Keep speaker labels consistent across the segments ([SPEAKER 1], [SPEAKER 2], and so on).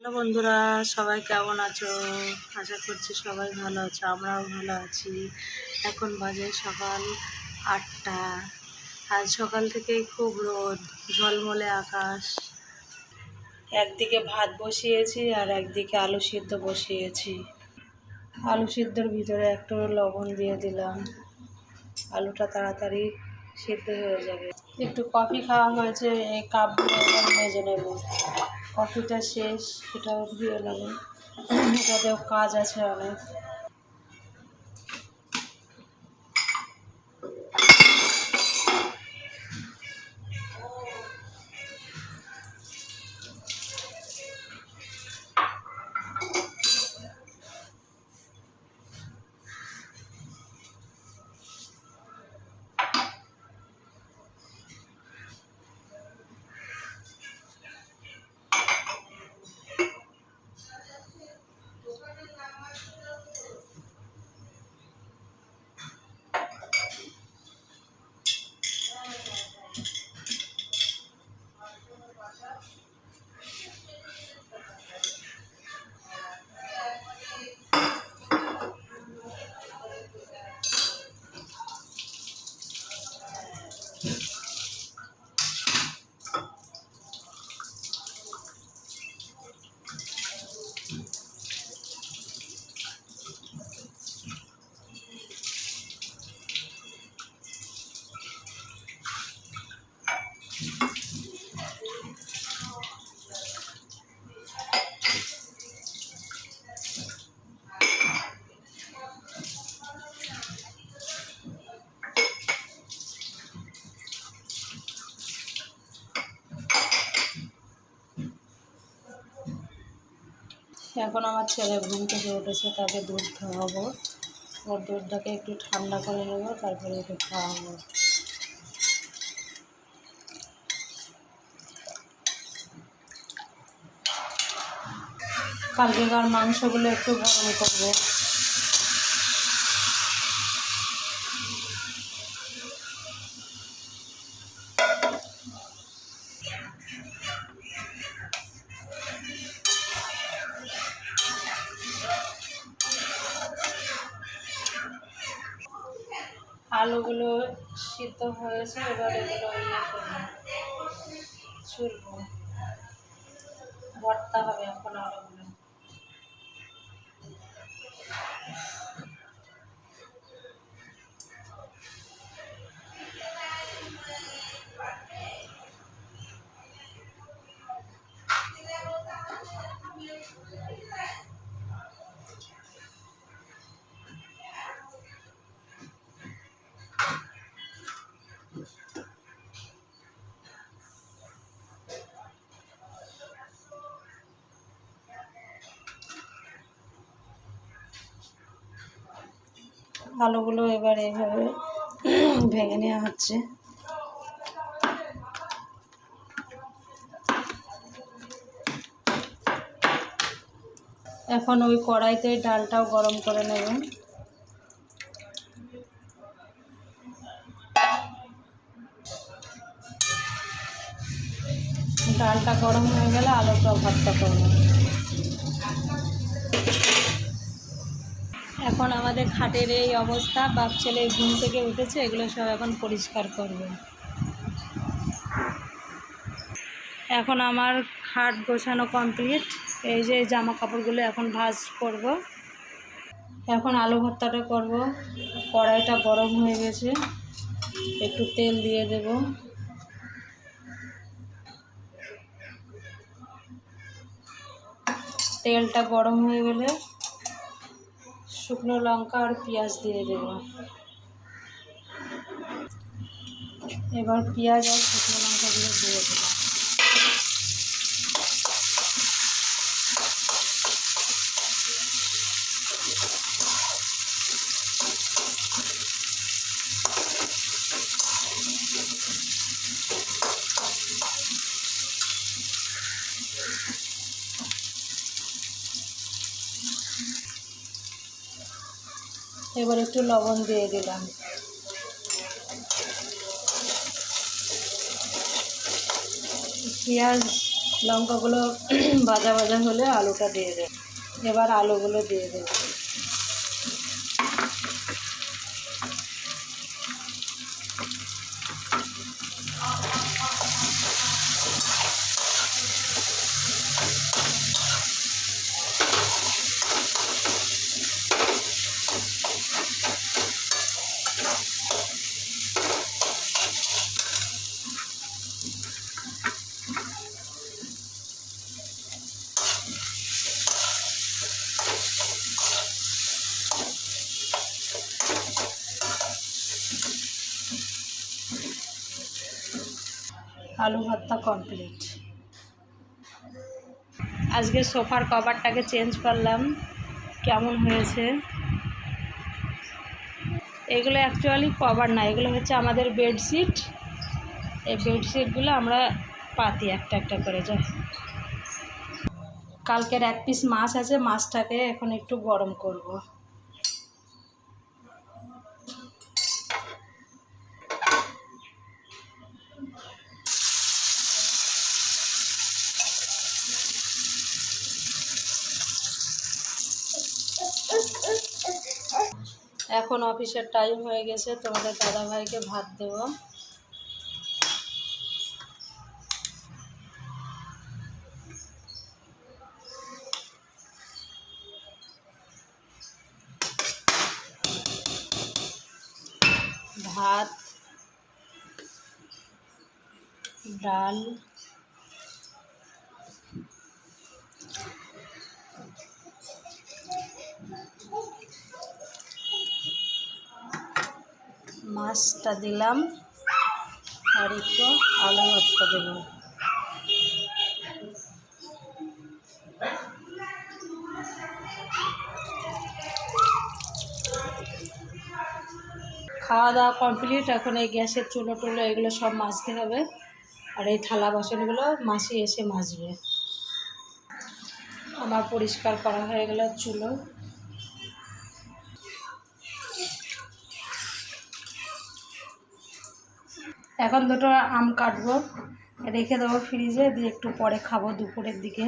[SPEAKER 1] Hello বন্ধুরা, সবাই কেমন আছো? আশা করছি সবাই ভালো আছো, আমরাও ভালো আছি। এখন বাজে সকাল 8টা। আজ সকাল থেকেই খুব রোদ, ঝলমলে আকাশ। একদিকে ভাত বসিয়েছি আর একদিকে আলু সিদ্ধ বসিয়েছি। আলু সিদ্ধর ভিতরে একটু লবণ দিয়ে দিলাম, আলুটা তাড়াতাড়ি সিদ্ধ হয়ে যাবে। একটু কফি খাওয়া হয়েছে, এই কাপগুলো এবার মেজে নেব। কফিটা শেষ, এটাও ধুয়ে নেব, এটাতেও কাজ আছে অনেক। এখন আমার ছেলে ঘুম থেকে উঠেছে, তাকে দুধ খাওয়াবো। ওর দুধটাকে একটু ঠান্ডা করে নেবো, তারপরে ওকে খাওয়াবো। কালকেকার মাংসগুলো একটু গরম করবো। আলুগুলো সিদ্ধ হয়েছে, এবার এগুলো করবো, ছুলবো, ভর্তা হবে এখন আলুগুলো। আলুগুলো এবার এইভাবে ভেঙে নেওয়া হচ্ছে। এখন ওই কড়াইতে ডালটাও গরম করে নেব। ডালটা গরম হয়ে গেলে আলুটাও ভর্তা করব। এখন আমাদের খাটের এই অবস্থা, বাপ ছেলে ঘুম থেকে উঠেছে, এগুলো সব এখন পরিষ্কার করব। এখন আমার খাট গোছানো কমপ্লিট। এই যে জামা কাপড়গুলো এখন ভাঁজ করব। এখন আলু ভর্তাটা করব। কড়াইটা গরম হয়ে গেছে, একটু তেল দিয়ে দেব। তেলটা গরম হয়ে গেলে শুকনো লঙ্কা আর পেঁয়াজ দিয়ে দেব। এবার পেঁয়াজ আর শুকনো লঙ্কাগুলো দিয়ে দেব। এবার একটু লবণ দিয়ে দিলাম। পেঁয়াজ লঙ্কাগুলো ভাজা ভাজা হলে আলুটা দিয়ে দেব। এবার আলুগুলো দিয়ে দেব। আলু ভর্তা কমপ্লিট। আজকে সোফার কভারটাকে চেঞ্জ করলাম, কেমন হয়েছে। এগুলো অ্যাকচুয়ালি কভার না, এগুলো হচ্ছে আমাদের বেডশিট। এই বেডশিটগুলো আমরা পাতি একটা একটা করে যাই। কালকের 1 পিস মাছ আছে, মাছটাকে এখন একটু গরম করব। এখন অফিসের টাইম হয়ে গেছে, তোমাদের দাদাভাইকে ভাত দেব। ভাত, ডাল, মাছটা দিলাম আর একটু আলু ভর্তা দিলাম। খাওয়া দাওয়া কমপ্লিট। এখন এই গ্যাসের চুলো টুলো এগুলো সব মাজতে হবে, আর এই থালা বাসনগুলো মাসি এসে মাজবে। আমার পরিষ্কার করা হয়ে গেল চুলো। এখন দুটো আম কাটবো, রেখে দেবো ফ্রিজে, দিয়ে একটু পরে খাবো দুপুরের দিকে।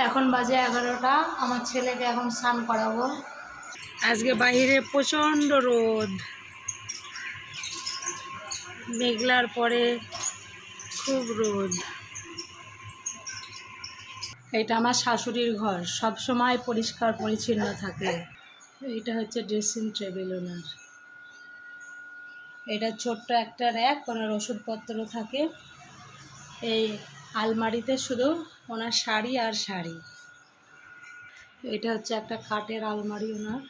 [SPEAKER 1] এখন বাজে 11টা। আমার ছেলেকে এখন স্নান করাবো। আজকে বাইরে প্রচণ্ড রোদ, মেঘলার পরে খুব রোদ। এটা আমার শাশুড়ির ঘর, সব সময় পরিষ্কার পরিচ্ছন্ন থাকে। এইটা হচ্ছে ড্রেসিং টেবিল ওনার। এটা ছোট্ট একটা র্যাক, ওনার ওষুধপত্র থাকে। এই আলমারিতে শুধু ওনার শাড়ি আর শাড়ি। এটা হচ্ছে একটা কাঠের আলমারি ওনার।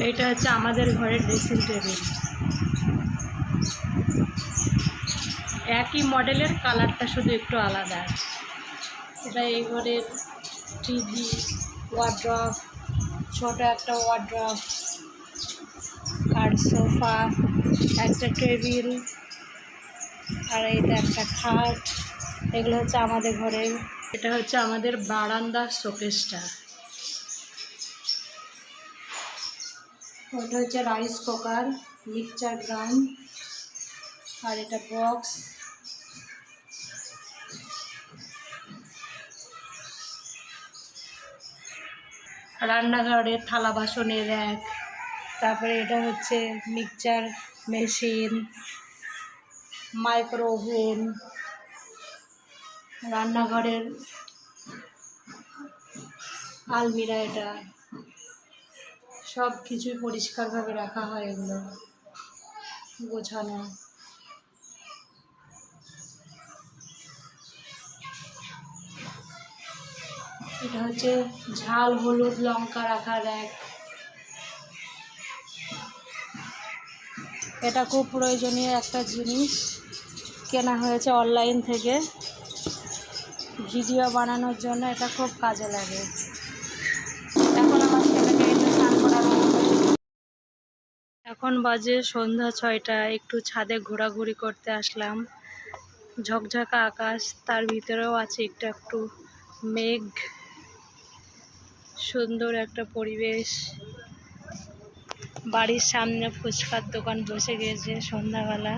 [SPEAKER 1] এটা হচ্ছে আমাদের ঘরের ড্রেসিং টেবিল। একই মডেলের, কালারটা শুধু একটু আলাদা। এটা এই ঘরের টিভি, ওয়ার্ড্রপ, ছোট একটা ওয়ার্ড্রপ, আর সোফা, একটা টেবিল, আর এইটা একটা খাট। এগুলো হচ্ছে আমাদের ঘরের। এটা হচ্ছে আমাদের বারান্দার শোকেসটা। ওটা হচ্ছে রাইস কুকার, মিক্সচার গ্রাউন্ড, আর এটা বক্স। রান্নাঘরের থালা বাসনের র্যাক। তারপরে এটা হচ্ছে মিক্সচার মেশিন, মাইক্রো ওভেন। রান্নাঘরের আলমিরা, এটা সব কিছুই পরিষ্কারভাবে রাখা হয়, এগুলো গোছানো। এটা হচ্ছে ঝাল, হলুদ, লঙ্কা রাখার র্যাক। এটা খুব প্রয়োজনীয় একটা জিনিস, কেনা হয়েছে অনলাইন থেকে। ভিডিও বানানোর জন্য এটা খুব কাজে লাগে। এখন আমার ছেলেকে একটু স্নান করানো হবে। এখন বাজে সন্ধ্যা 6টা। একটু ছাদে ঘোরাঘুরি করতে আসলাম। ঝকঝকা আকাশ, তার ভিতরেও আছে একটু একটু মেঘ। সুন্দর একটা পরিবেশ। বাড়ির সামনে ফুচকার দোকান বসে গিয়েছে সন্ধ্যাবেলা।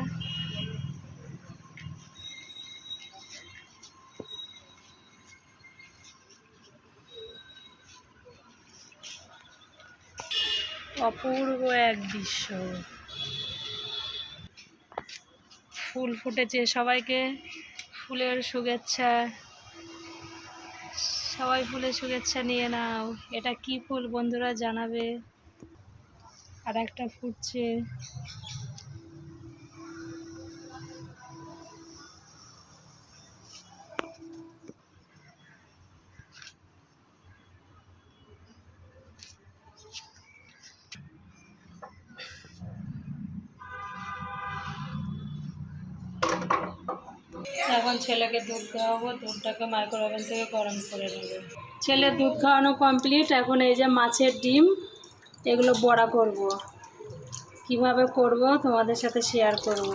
[SPEAKER 1] অপূর্ব এক দৃশ্য। ফুল ফুটেছে, সবাইকে ফুলের শুভেচ্ছা। সবাই ফুলের শুভেচ্ছা নিয়ে নাও। এটা কি ফুল বন্ধুরা জানাবে। আর একটা ফুটছে। এখন ছেলেকে দুধ খাওয়াবো। দুধটাকে মাইক্রোওভেন থেকে গরম করে নেবো। ছেলের দুধ খাওয়ানো কমপ্লিট। এখন এই যে মাছের ডিম, এগুলো বড়া করব। কিভাবে করব তোমাদের সাথে শেয়ার করব।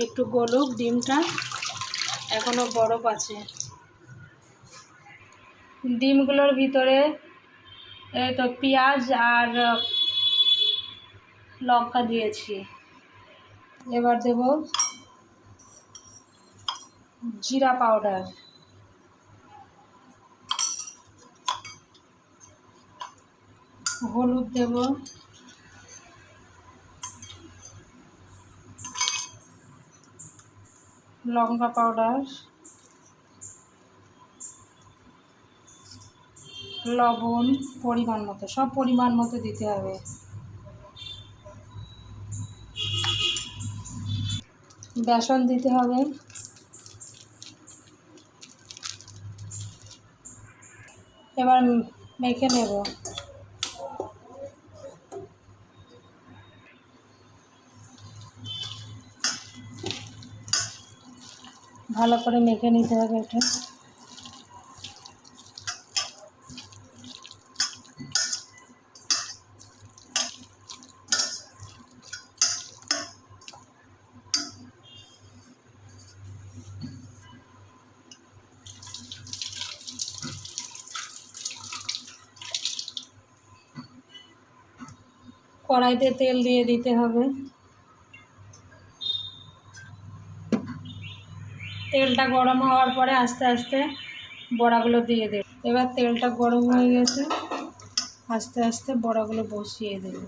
[SPEAKER 1] একটু গলুক ডিমটা, এখনো বরফ আছে। ডিমগুলোর ভিতরে এই তো পেঁয়াজ আর লঙ্কা দিয়েছি। এবার দেব জিরা পাউডার, হলুদ দেব, লঙ্কা পাউডার, লবণ পরিমাণ মতো, সব পরিমাণ মতো দিতে হবে। বেসন দিতে হবে। এবার মেখে নেব। ভালো করে মেখে নিতে হবে এটা। কড়াইতে তেল দিয়ে দিতে হবে। তেলটা গরম হওয়ার পরে আস্তে আস্তে বড়াগুলো দিয়ে দেব। এবার তেলটা গরম হয়ে গেছে, আস্তে আস্তে বড়াগুলো বসিয়ে দেব।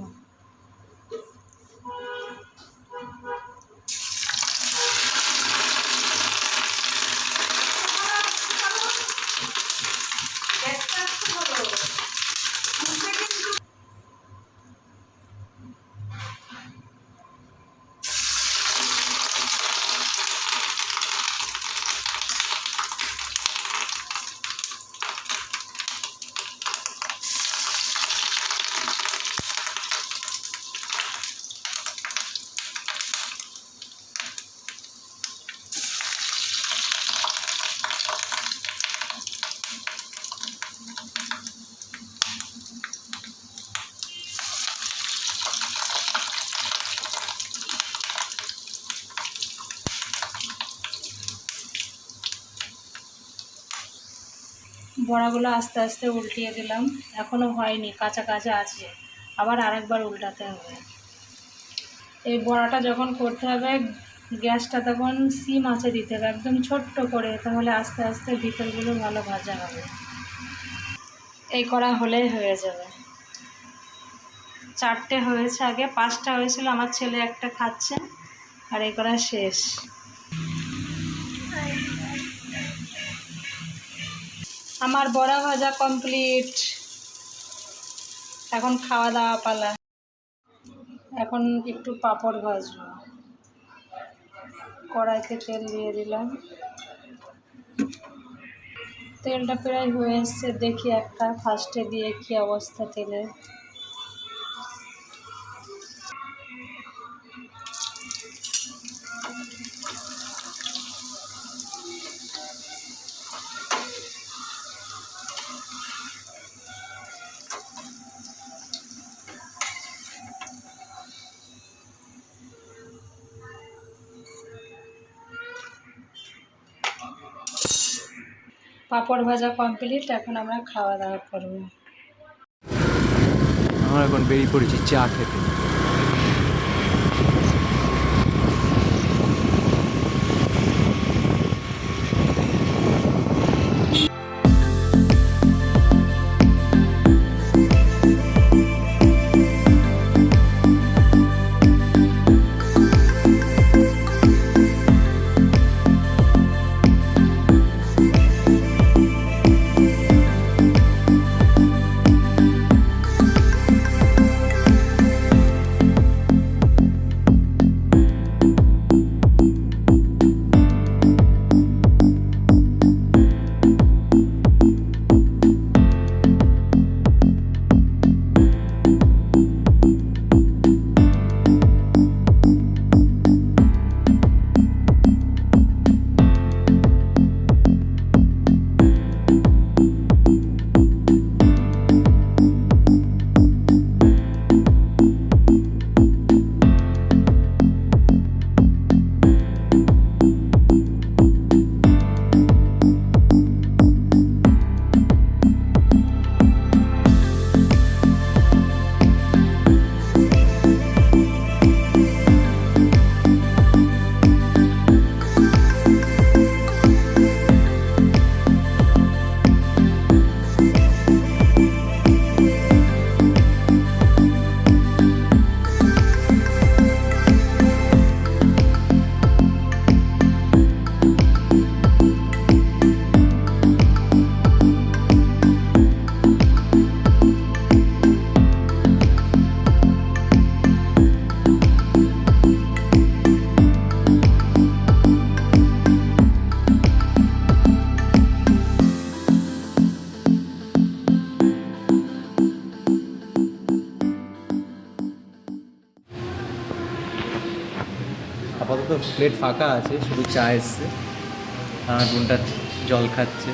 [SPEAKER 1] বড়াগুলো আস্তে আস্তে উল্টিয়ে দিলাম। এখনও হয়নি, কাঁচা কাঁচা আছে, আবার আরেকবার উল্টাতে হবে। এই বড়াটা যখন করতে হবে গ্যাসটা তখন সিম আঁচে দিতে হবে, একদম ছোট্ট করে, তাহলে আস্তে আস্তে ভিতরগুলো ভালো ভাজা হবে। এই করা হলেই হয়ে যাবে। 4টে হয়েছে, আগে 5টা হয়েছিল, আমার ছেলে একটা খাচ্ছে, আর এই করা শেষ। আমার বড়া ভাজা কমপ্লিট। এখন খাওয়া দাওয়া পালা। এখন একটু পাঁপড় ভাজবো। কড়াইতে তেল দিয়ে দিলাম। তেলটা প্রায় হয়ে এসছে, দেখি একটা ফার্স্টে দিয়ে কি অবস্থা তেলের। পাঁপড় ভাজা কমপ্লিট। এখন আমরা খাওয়া দাওয়া করব।
[SPEAKER 2] আমরা এখন বেরিয়ে পড়েছি চা খেতে। আপাতত প্লেট ফাঁকা আছে, শুধু চা এসছে। আমার বোনটা জল খাচ্ছে।